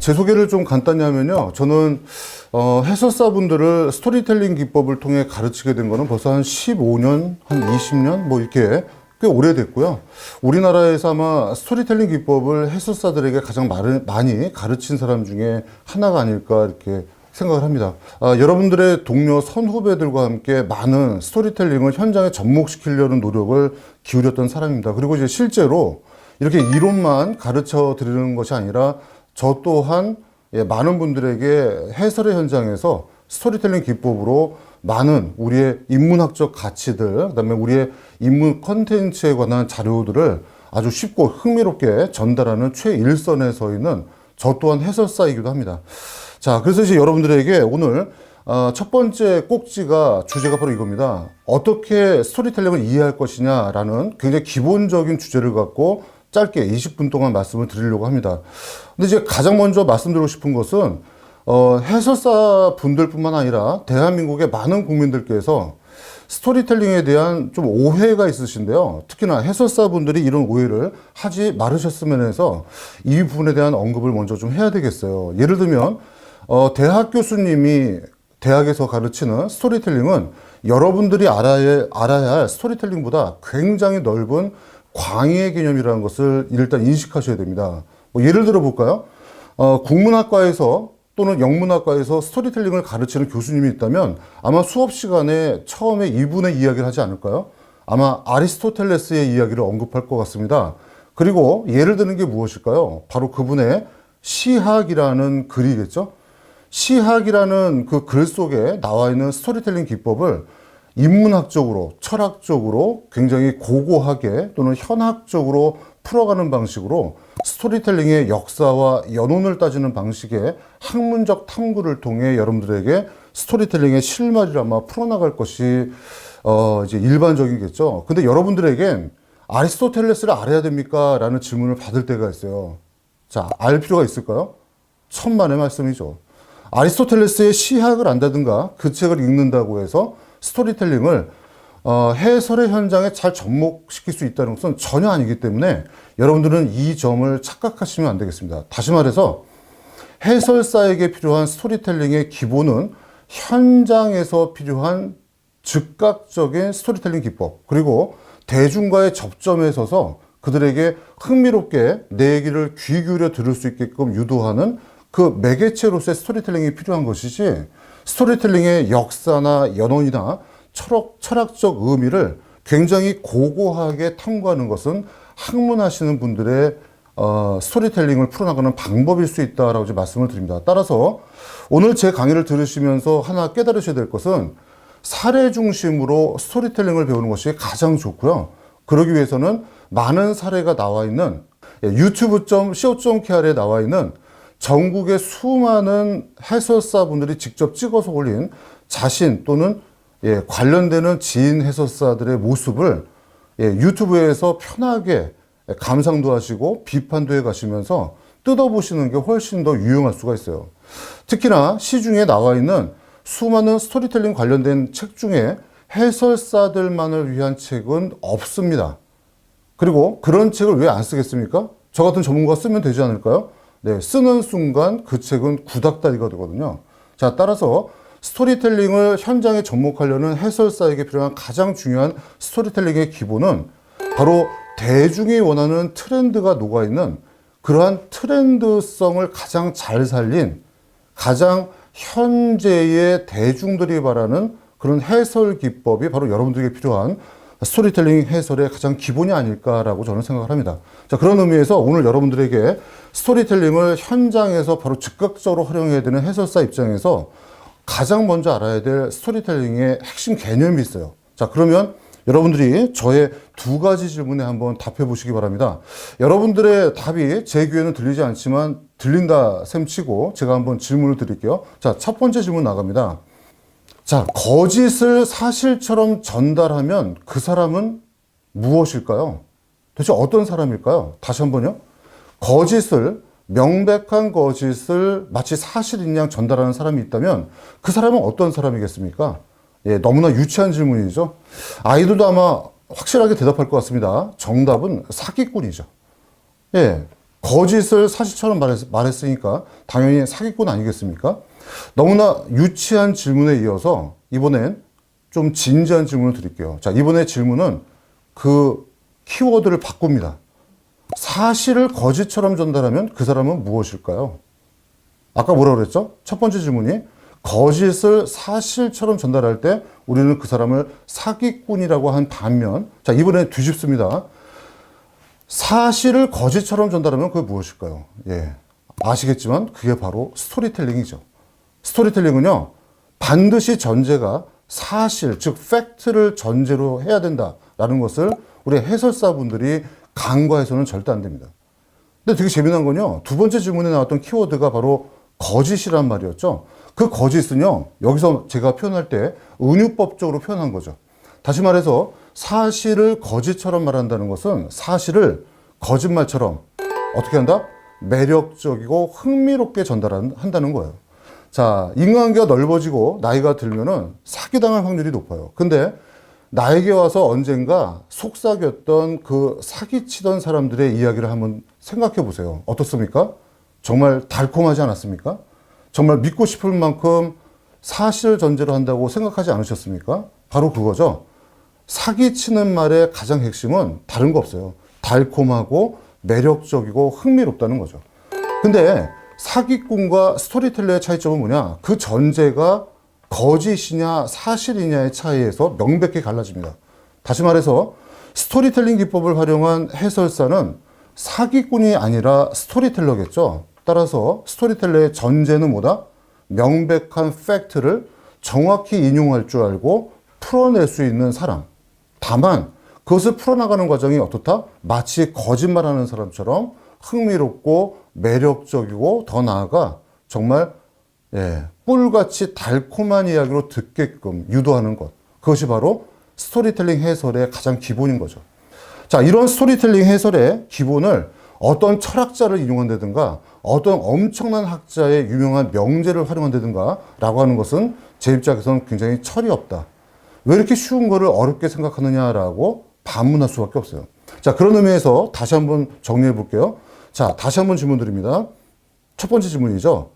제 소개를 좀 간단히 하면요. 저는 해설사분들을 스토리텔링 기법을 통해 가르치게 된 거는 벌써 한 15년, 한 20년 뭐 이렇게 꽤 오래됐고요. 우리나라에서 아마 스토리텔링 기법을 해설사들에게 가장 많이 가르친 사람 중에 하나가 아닐까 이렇게 생각을 합니다. 여러분들의 동료 선후배들과 함께 많은 스토리텔링을 현장에 접목시키려는 노력을 기울였던 사람입니다. 그리고 이제 실제로 이렇게 이론만 가르쳐 드리는 것이 아니라 저 또한 많은 분들에게 해설의 현장에서 스토리텔링 기법으로 많은 우리의 인문학적 가치들, 그다음에 우리의 인문 컨텐츠에 관한 자료들을 아주 쉽고 흥미롭게 전달하는 최일선에 서 있는 저 또한 해설사이기도 합니다. 자, 그래서 이제 여러분들에게 오늘 첫 번째 꼭지가 주제가 바로 이겁니다. 어떻게 스토리텔링을 이해할 것이냐라는 굉장히 기본적인 주제를 갖고 짧게 20분 동안 말씀을 드리려고 합니다. 근데 이제 가장 먼저 말씀드리고 싶은 것은 해설사 분들뿐만 아니라 대한민국의 많은 국민들께서 스토리텔링에 대한 좀 오해가 있으신데요. 특히나 해설사 분들이 이런 오해를 하지 말으셨으면 해서 이 부분에 대한 언급을 먼저 좀 해야 되겠어요. 예를 들면 대학 교수님이 대학에서 가르치는 스토리텔링은 여러분들이 알아야 할 스토리텔링보다 굉장히 넓은 광의의 개념이라는 것을 일단 인식하셔야 됩니다. 뭐 예를 들어 볼까요? 국문학과에서 또는 영문학과에서 스토리텔링을 가르치는 교수님이 있다면 아마 수업 시간에 처음에 이분의 이야기를 하지 않을까요? 아마 아리스토텔레스의 이야기를 언급할 것 같습니다. 그리고 예를 드는 게 무엇일까요? 바로 그분의 시학이라는 글이겠죠? 시학이라는 그 글 속에 나와 있는 스토리텔링 기법을 인문학적으로, 철학적으로 굉장히 고고하게 또는 현학적으로 풀어가는 방식으로 스토리텔링의 역사와 연원을 따지는 방식의 학문적 탐구를 통해 여러분들에게 스토리텔링의 실마리를 아마 풀어나갈 것이 이제 일반적이겠죠. 근데 여러분들에겐 아리스토텔레스를 알아야 됩니까? 라는 질문을 받을 때가 있어요. 자, 알 필요가 있을까요? 천만의 말씀이죠. 아리스토텔레스의 시학을 안다든가 그 책을 읽는다고 해서 스토리텔링을 해설의 현장에 잘 접목시킬 수 있다는 것은 전혀 아니기 때문에 여러분들은 이 점을 착각하시면 안 되겠습니다. 다시 말해서 해설사에게 필요한 스토리텔링의 기본은 현장에서 필요한 즉각적인 스토리텔링 기법, 그리고 대중과의 접점에 서서 그들에게 흥미롭게 내 얘기를 귀 기울여 들을 수 있게끔 유도하는 그 매개체로서의 스토리텔링이 필요한 것이지, 스토리텔링의 역사나 연원이나 철학적 의미를 굉장히 고고하게 탐구하는 것은 학문하시는 분들의 스토리텔링을 풀어나가는 방법일 수 있다라고 이제 말씀을 드립니다. 따라서 오늘 제 강의를 들으시면서 하나 깨달으셔야 될 것은 사례 중심으로 스토리텔링을 배우는 것이 가장 좋고요. 그러기 위해서는 많은 사례가 나와 있는 유튜브.co.kr에 나와 있는 전국의 수많은 해설사분들이 직접 찍어서 올린 자신 또는 관련되는 지인 해설사들의 모습을 유튜브에서 편하게 감상도 하시고 비판도 해 가시면서 뜯어보시는 게 훨씬 더 유용할 수가 있어요. 특히나 시중에 나와 있는 수많은 스토리텔링 관련된 책 중에 해설사들만을 위한 책은 없습니다. 그리고 그런 책을 왜 안 쓰겠습니까? 저 같은 전문가가 쓰면 되지 않을까요? 네, 쓰는 순간 그 책은 구닥다리가 되거든요. 자, 따라서 스토리텔링을 현장에 접목하려는 해설사에게 필요한 가장 중요한 스토리텔링의 기본은 바로 대중이 원하는 트렌드가 녹아있는 그러한 트렌드성을 가장 잘 살린, 가장 현재의 대중들이 바라는 그런 해설 기법이 바로 여러분들에게 필요한 스토리텔링 해설의 가장 기본이 아닐까라고 저는 생각을 합니다. 자, 그런 의미에서 오늘 여러분들에게 스토리텔링을 현장에서 바로 즉각적으로 활용해야 되는 해설사 입장에서 가장 먼저 알아야 될 스토리텔링의 핵심 개념이 있어요. 자, 그러면 여러분들이 저의 두 가지 질문에 한번 답해 보시기 바랍니다. 여러분들의 답이 제 귀에는 들리지 않지만 들린다 셈치고 제가 한번 질문을 드릴게요. 자, 첫 번째 질문 나갑니다. 자, 거짓을 사실처럼 전달하면 그 사람은 무엇일까요? 도대체 어떤 사람일까요? 다시 한번요. 명백한 거짓을 마치 사실인 양 전달하는 사람이 있다면 그 사람은 어떤 사람이겠습니까? 너무나 유치한 질문이죠. 아이들도 아마 확실하게 대답할 것 같습니다. 정답은 사기꾼이죠. 거짓을 사실처럼 말했으니까 당연히 사기꾼 아니겠습니까? 너무나 유치한 질문에 이어서 이번엔 좀 진지한 질문을 드릴게요. 자, 이번에 질문은 그 키워드를 바꿉니다. 사실을 거짓처럼 전달하면 그 사람은 무엇일까요? 아까 뭐라고 그랬죠? 첫 번째 질문이 거짓을 사실처럼 전달할 때 우리는 그 사람을 사기꾼이라고 한 반면, 자, 이번에 뒤집습니다. 사실을 거짓처럼 전달하면 그게 무엇일까요? 예. 아시겠지만 그게 바로 스토리텔링이죠. 스토리텔링은요, 반드시 전제가 사실, 즉 팩트를 전제로 해야 된다라는 것을 우리 해설사분들이 간과해서는 절대 안 됩니다. 근데 되게 재미난 건요, 두 번째 질문에 나왔던 키워드가 바로 거짓이란 말이었죠. 그 거짓은요, 여기서 제가 표현할 때 은유법적으로 표현한 거죠. 다시 말해서 사실을 거짓처럼 말한다는 것은 사실을 거짓말처럼 어떻게 한다? 매력적이고 흥미롭게 전달한다는 거예요. 자, 인간관계가 넓어지고 나이가 들면은 사기당할 확률이 높아요. 근데 나에게 와서 언젠가 속삭였던 그 사기치던 사람들의 이야기를 한번 생각해 보세요. 어떻습니까? 정말 달콤하지 않았습니까? 정말 믿고 싶을 만큼 사실을 전제로 한다고 생각하지 않으셨습니까? 바로 그거죠. 사기치는 말의 가장 핵심은 다른 거 없어요. 달콤하고 매력적이고 흥미롭다는 거죠. 근데 사기꾼과 스토리텔러의 차이점은 뭐냐? 그 전제가 거짓이냐 사실이냐의 차이에서 명백히 갈라집니다. 다시 말해서 스토리텔링 기법을 활용한 해설사는 사기꾼이 아니라 스토리텔러겠죠. 따라서 스토리텔러의 전제는 뭐다? 명백한 팩트를 정확히 인용할 줄 알고 풀어낼 수 있는 사람. 다만 그것을 풀어나가는 과정이 어떻다? 마치 거짓말하는 사람처럼 흥미롭고 매력적이고 더 나아가 정말 꿀같이 달콤한 이야기로 듣게끔 유도하는 것. 그것이 바로 스토리텔링 해설의 가장 기본인 거죠. 자, 이런 스토리텔링 해설의 기본을 어떤 철학자를 인용한다든가 어떤 엄청난 학자의 유명한 명제를 활용한다든가 라고 하는 것은 제 입장에서는 굉장히 철이 없다. 왜 이렇게 쉬운 거를 어렵게 생각하느냐라고 반문할 수밖에 없어요. 자, 그런 의미에서 다시 한번 정리해 볼게요. 자, 다시 한번 질문 드립니다. 첫 번째 질문이죠.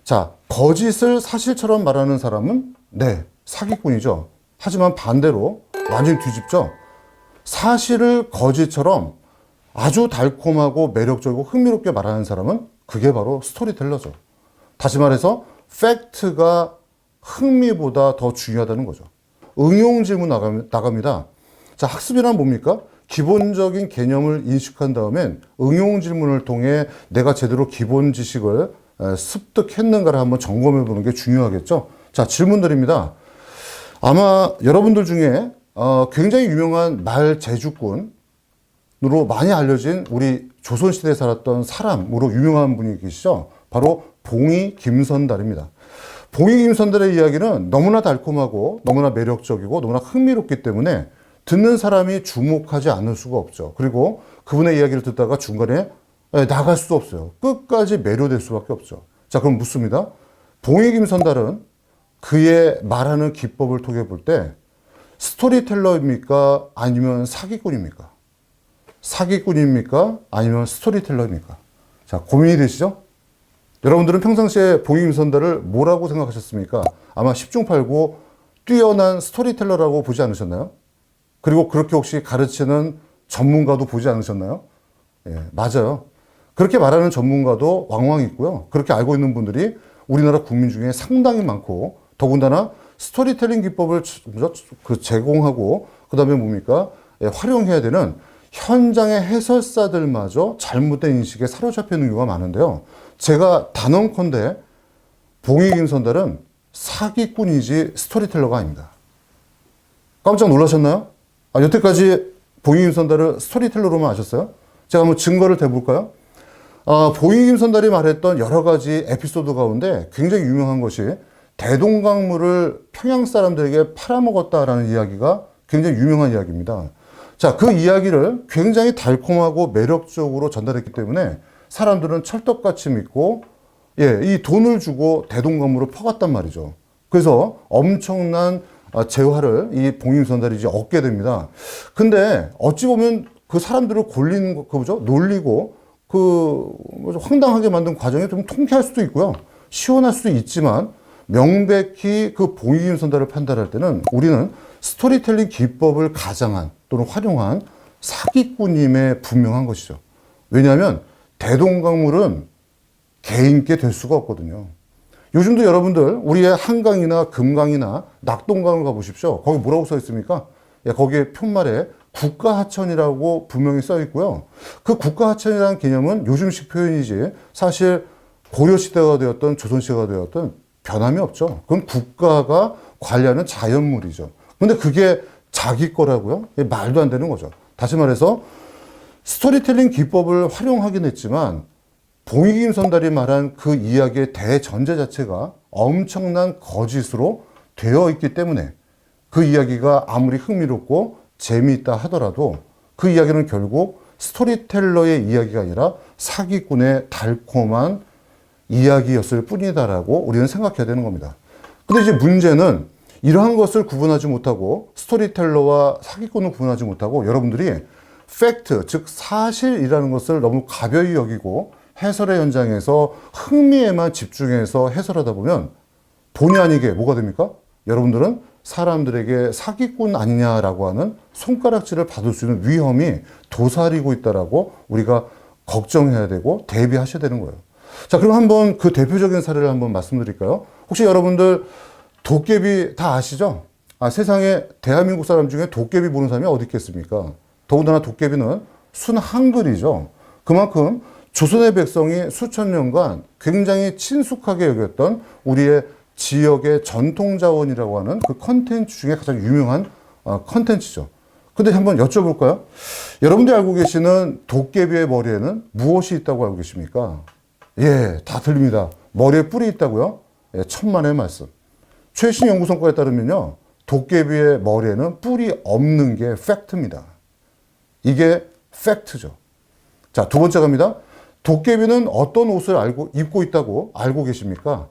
자, 거짓을 사실처럼 말하는 사람은 네, 사기꾼이죠. 하지만 반대로 완전히 뒤집죠. 사실을 거짓처럼 아주 달콤하고 매력적이고 흥미롭게 말하는 사람은 그게 바로 스토리텔러죠. 다시 말해서 팩트가 흥미보다 더 중요하다는 거죠. 응용 질문 나갑니다. 자, 학습이란 뭡니까? 기본적인 개념을 인식한 다음엔 응용 질문을 통해 내가 제대로 기본 지식을 습득했는가를 한번 점검해 보는 게 중요하겠죠. 자, 질문 드립니다. 아마 여러분들 중에 굉장히 유명한 말 제주꾼으로 많이 알려진 우리 조선시대에 살았던 사람으로 유명한 분이 계시죠. 바로 봉이 김선달입니다. 봉이 김선달의 이야기는 너무나 달콤하고 너무나 매력적이고 너무나 흥미롭기 때문에 듣는 사람이 주목하지 않을 수가 없죠. 그리고 그분의 이야기를 듣다가 중간에 나갈 수도 없어요. 끝까지 매료될 수밖에 없죠. 자, 그럼 묻습니다. 봉이 김선달은 그의 말하는 기법을 통해 볼 때 스토리텔러입니까? 아니면 사기꾼입니까? 사기꾼입니까? 아니면 스토리텔러입니까? 자, 고민이 되시죠? 여러분들은 평상시에 봉이 김선달을 뭐라고 생각하셨습니까? 아마 10중 8구 뛰어난 스토리텔러라고 보지 않으셨나요? 그리고 그렇게 혹시 가르치는 전문가도 보지 않으셨나요? 예, 맞아요. 그렇게 말하는 전문가도 왕왕 있고요. 그렇게 알고 있는 분들이 우리나라 국민 중에 상당히 많고, 더군다나 스토리텔링 기법을 제공하고, 그 다음에 뭡니까? 예, 활용해야 되는 현장의 해설사들마저 잘못된 인식에 사로잡혀 있는 경우가 많은데요. 제가 단언컨대 봉이 김선달은 사기꾼이지 스토리텔러가 아닙니다. 깜짝 놀라셨나요? 여태까지 봉이 김선달을 스토리텔러로만 아셨어요? 제가 한번 증거를 대볼까요? 봉이 김선달이 말했던 여러 가지 에피소드 가운데 굉장히 유명한 것이 대동강물을 평양 사람들에게 팔아먹었다라는 이야기가 굉장히 유명한 이야기입니다. 자, 그 이야기를 굉장히 달콤하고 매력적으로 전달했기 때문에 사람들은 철떡같이 믿고, 이 돈을 주고 대동강물을 퍼갔단 말이죠. 그래서 엄청난 재화를 이 봉이 김선달이 이제 얻게 됩니다. 근데 어찌 보면 그 사람들을 놀리고 황당하게 만든 과정이 좀 통쾌할 수도 있고요. 시원할 수도 있지만 명백히 그 봉익임 선달을 판단할 때는 우리는 스토리텔링 기법을 가장한 또는 활용한 사기꾼임에 분명한 것이죠. 왜냐하면 대동강물은 개인께 될 수가 없거든요. 요즘도 여러분들 우리의 한강이나 금강이나 낙동강을 가보십시오. 거기 뭐라고 써 있습니까? 예, 거기에 푯말에 국가하천이라고 분명히 써 있고요. 그 국가하천이라는 개념은 요즘식 표현이지 사실 고려시대가 되었던 조선시대가 되었던 변함이 없죠. 그건 국가가 관리하는 자연물이죠. 근데 그게 자기 거라고요? 말도 안 되는 거죠. 다시 말해서 스토리텔링 기법을 활용하긴 했지만 봉익임 선달이 말한 그 이야기의 대전제 자체가 엄청난 거짓으로 되어 있기 때문에 그 이야기가 아무리 흥미롭고 재미있다 하더라도 그 이야기는 결국 스토리텔러의 이야기가 아니라 사기꾼의 달콤한 이야기였을 뿐이다라고 우리는 생각해야 되는 겁니다. 근데 이제 문제는 이러한 것을 구분하지 못하고 스토리텔러와 사기꾼을 구분하지 못하고 여러분들이 팩트, 즉 사실이라는 것을 너무 가벼이 여기고 해설의 현장에서 흥미에만 집중해서 해설하다 보면 본의 아니게 뭐가 됩니까? 여러분들은 사람들에게 사기꾼 아니냐라고 하는 손가락질을 받을 수 있는 위험이 도사리고 있다라고 우리가 걱정해야 되고 대비하셔야 되는 거예요. 자, 그럼 한번 그 대표적인 사례를 한번 말씀드릴까요? 혹시 여러분들 도깨비 다 아시죠? 세상에 대한민국 사람 중에 도깨비 보는 사람이 어디 있겠습니까? 더군다나 도깨비는 순 한글이죠. 그만큼 조선의 백성이 수천 년간 굉장히 친숙하게 여겼던 우리의 지역의 전통자원이라고 하는 그 컨텐츠 중에 가장 유명한 컨텐츠죠. 근데 한번 여쭤볼까요? 여러분들이 알고 계시는 도깨비의 머리에는 무엇이 있다고 알고 계십니까? 예, 다 들립니다. 머리에 뿔이 있다고요? 예, 천만의 말씀. 최신 연구 성과에 따르면요, 도깨비의 머리에는 뿔이 없는 게 팩트입니다. 이게 팩트죠. 자, 두 번째 갑니다. 도깨비는 어떤 옷을 입고 있다고 알고 계십니까?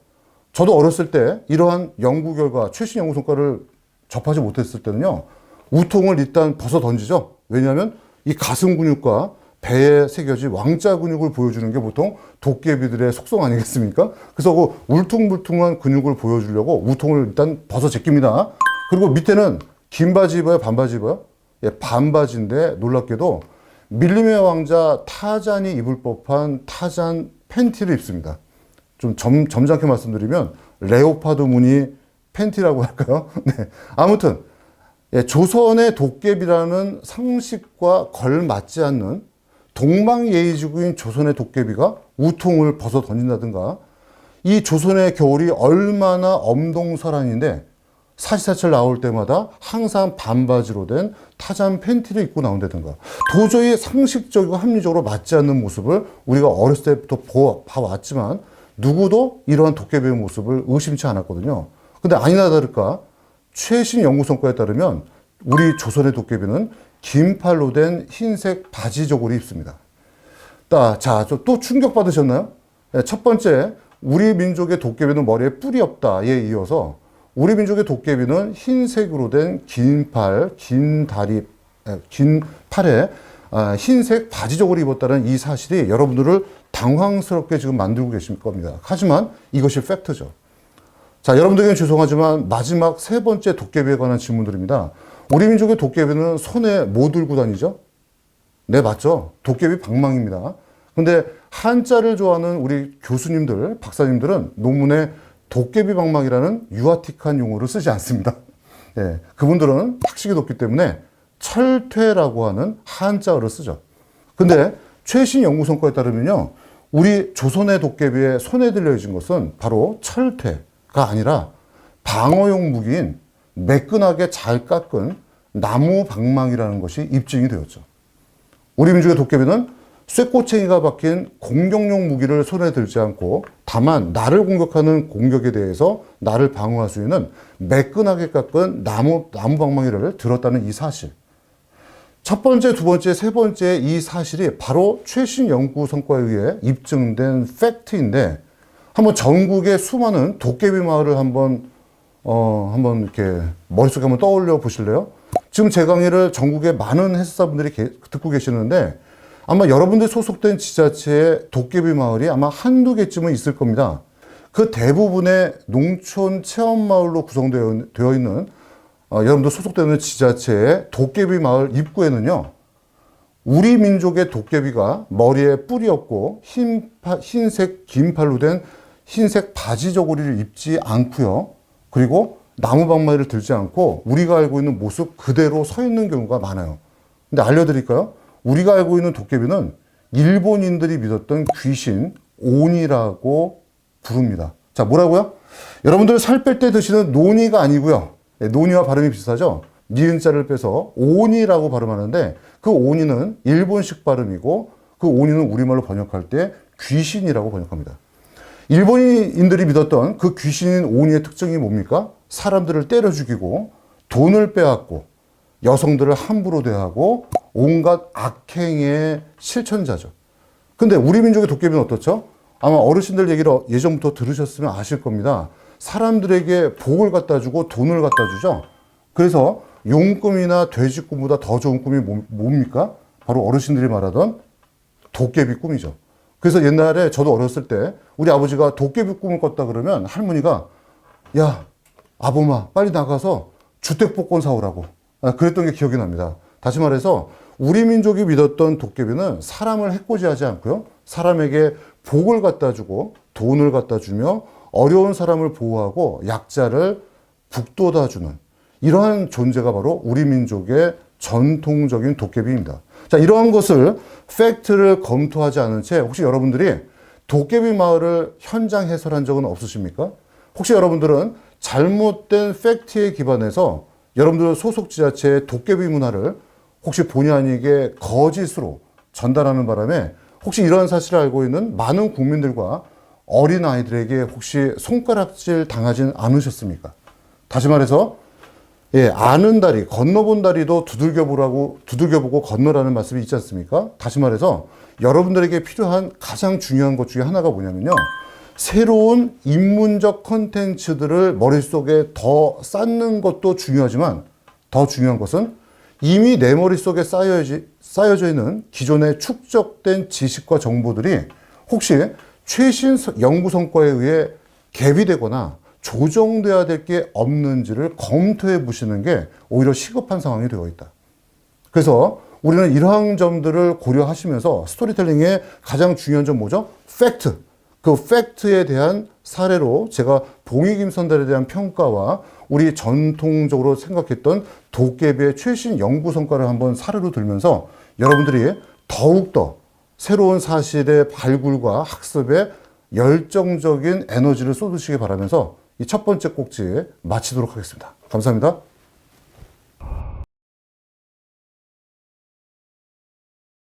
저도 어렸을 때 이러한 연구 결과, 최신 연구 성과를 접하지 못했을 때는요, 우통을 일단 벗어 던지죠. 왜냐하면 이 가슴 근육과 배에 새겨진 왕자 근육을 보여주는 게 보통 도깨비들의 속성 아니겠습니까? 그래서 그 울퉁불퉁한 근육을 보여주려고 우통을 일단 벗어 제낍니다. 그리고 밑에는 긴 바지 입어요? 반바지 입어요? 예, 반바지인데 놀랍게도 밀림의 왕자 타잔이 입을 법한 타잔 팬티를 입습니다. 좀 점잖게 말씀드리면 레오파드 무늬 팬티라고 할까요? 네. 아무튼 예, 조선의 도깨비라는 상식과 걸맞지 않는 동방예의지구인 조선의 도깨비가 우통을 벗어 던진다든가 이 조선의 겨울이 얼마나 엄동설한인데 사시사철 나올 때마다 항상 반바지로 된 타잔 팬티를 입고 나온다든가 도저히 상식적이고 합리적으로 맞지 않는 모습을 우리가 어렸을 때부터 봐왔지만 누구도 이러한 도깨비의 모습을 의심치 않았거든요. 근데 아니나 다를까 최신 연구 성과에 따르면 우리 조선의 도깨비는 긴 팔로 된 흰색 바지 저고리 입습니다. 자, 또 충격받으셨나요? 첫 번째, 우리 민족의 도깨비는 머리에 뿔이 없다에 이어서 우리 민족의 도깨비는 흰색으로 된 긴 팔, 긴 다리, 긴 팔에 흰색 바지 저고리 입었다는 이 사실이 여러분들을 당황스럽게 지금 만들고 계실 겁니다. 하지만 이것이 팩트죠. 자, 여러분들에게는 죄송하지만 마지막 세 번째 도깨비에 관한 질문들입니다. 우리 민족의 도깨비는 손에 뭐 들고 다니죠? 네, 맞죠. 도깨비 방망입니다. 근데 한자를 좋아하는 우리 교수님들, 박사님들은 논문에 도깨비 방망이라는 유아틱한 용어를 쓰지 않습니다. 예, 그분들은 학식이 높기 때문에 철퇴라고 하는 한자어를 쓰죠. 근데 최신 연구 성과에 따르면요, 우리 조선의 도깨비의 손에 들려진 것은 바로 철퇴가 아니라 방어용 무기인 매끈하게 잘 깎은 나무 방망이라는 것이 입증이 되었죠. 우리 민족의 도깨비는 쇠꼬챙이가 박힌 공격용 무기를 손에 들지 않고 다만 나를 공격하는 공격에 대해서 나를 방어할 수 있는 매끈하게 깎은 나무 방망이를 들었다는 이 사실. 첫 번째, 두 번째, 세 번째 이 사실이 바로 최신 연구 성과에 의해 입증된 팩트인데 한번 전국의 수많은 도깨비 마을을 한번 이렇게 머릿속에 한번 떠올려 보실래요? 지금 제 강의를 전국의 많은 해설사분들이 듣고 계시는데 아마 여러분들 소속된 지자체에 도깨비 마을이 아마 한두 개쯤은 있을 겁니다. 그 대부분의 농촌 체험마을로 구성되어 있는 여러분들 소속되는 지자체의 도깨비 마을 입구에는요, 우리 민족의 도깨비가 머리에 뿔이 없고 흰색 긴 팔로 된 흰색 바지 저고리를 입지 않고요. 그리고 나무방망이를 들지 않고 우리가 알고 있는 모습 그대로 서 있는 경우가 많아요. 근데 알려드릴까요? 우리가 알고 있는 도깨비는 일본인들이 믿었던 귀신 오니라고 부릅니다. 자, 뭐라고요? 여러분들 살 뺄 때 드시는 노니가 아니고요. 노니와 발음이 비슷하죠? 니은자를 빼서 오니라고 발음하는데 그 오니는 일본식 발음이고 그 오니는 우리말로 번역할 때 귀신이라고 번역합니다. 일본인들이 믿었던 그 귀신인 오니의 특징이 뭡니까? 사람들을 때려 죽이고 돈을 빼앗고 여성들을 함부로 대하고 온갖 악행의 실천자죠. 근데 우리 민족의 도깨비는 어떻죠? 아마 어르신들 얘기를 예전부터 들으셨으면 아실 겁니다. 사람들에게 복을 갖다 주고 돈을 갖다 주죠. 그래서 용꿈이나 돼지꿈보다 더 좋은 꿈이 뭡니까? 바로 어르신들이 말하던 도깨비 꿈이죠. 그래서 옛날에 저도 어렸을 때 우리 아버지가 도깨비 꿈을 꿨다 그러면 할머니가 야, 아범아, 빨리 나가서 주택복권 사오라고. 그랬던 게 기억이 납니다. 다시 말해서 우리 민족이 믿었던 도깨비는 사람을 해코지하지 않고요. 사람에게 복을 갖다 주고 돈을 갖다 주며 어려운 사람을 보호하고 약자를 북돋아 주는 이러한 존재가 바로 우리 민족의 전통적인 도깨비입니다. 자, 이러한 것을 팩트를 검토하지 않은 채 혹시 여러분들이 도깨비 마을을 현장 해설한 적은 없으십니까? 혹시 여러분들은 잘못된 팩트에 기반해서 여러분들 소속 지자체의 도깨비 문화를 혹시 본의 아니게 거짓으로 전달하는 바람에 혹시 이러한 사실을 알고 있는 많은 국민들과 어린 아이들에게 혹시 손가락질 당하진 않으셨습니까? 다시 말해서 아는 다리, 건너본 다리도 두들겨보고 건너라는 말씀이 있지 않습니까? 다시 말해서 여러분들에게 필요한 가장 중요한 것 중에 하나가 뭐냐면요. 새로운 인문적 컨텐츠들을 머릿속에 더 쌓는 것도 중요하지만 더 중요한 것은 이미 내 머릿속에 쌓여져 있는 기존의 축적된 지식과 정보들이 혹시 최신 연구 성과에 의해 개비되거나 조정돼야 될 게 없는지를 검토해 보시는 게 오히려 시급한 상황이 되어 있다. 그래서 우리는 이러한 점들을 고려하시면서 스토리텔링의 가장 중요한 점 뭐죠? 팩트. 그 팩트에 대한 사례로 제가 봉익임선달에 대한 평가와 우리 전통적으로 생각했던 도깨비의 최신 연구 성과를 한번 사례로 들면서 여러분들이 더욱더 새로운 사실의 발굴과 학습에 열정적인 에너지를 쏟으시기 바라면서 이 첫 번째 꼭지 마치도록 하겠습니다. 감사합니다.